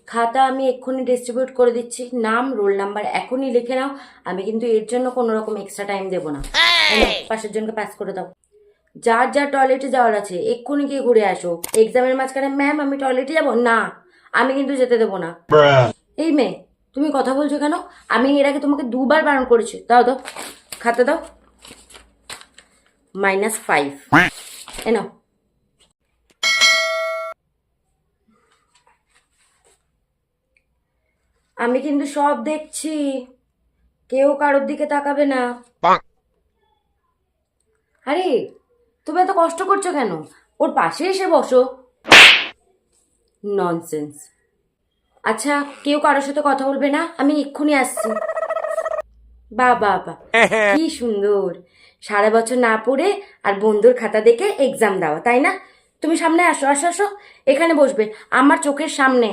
খাতা আমি এক্ষুনি ডিস্ট্রিবিউট করে দিচ্ছি, নাম রোল নাম্বার এখনই লিখে নাও। আমি কিন্তু এর জন্য কোনো রকম এক্সট্রা টাইম দেবো না। পাশের জনকে পাস করে দাও। যার যার টয়লেটে যাওয়ার আছে এক্ষুনি গিয়ে ঘুরে আসো। এক্সামের মাঝখানে ম্যাম আমি টয়লেটে যাব না, আমি কিন্তু যেতে দেবো না। এই মেয়ে, তুমি কথা বলছো কেন? আমি এর আগে তোমাকে দুবার বারণ করেছি। দাও দাও, খাতা দাও। -5 এনো। আমি কিন্তু সব দেখছি, কেউ কারোর দিকে তাকাবে না। আরে তুমি এত কষ্ট করছো কেন? ওর পাশে এসে বসো। ননসেন্স। আচ্ছা, কেউ কারোর সাথে কথা বলবে না, আমি এক্ষুনি আসছি। বা বা বা, কি সুন্দর। সারা বছর না পড়ে আর বন্ধুর খাতা দেখে এক্সাম দেওয়া, তাই না? তুমি সামনে আসো, আসো আসো, এখানে বসবে আমার চোখের সামনে।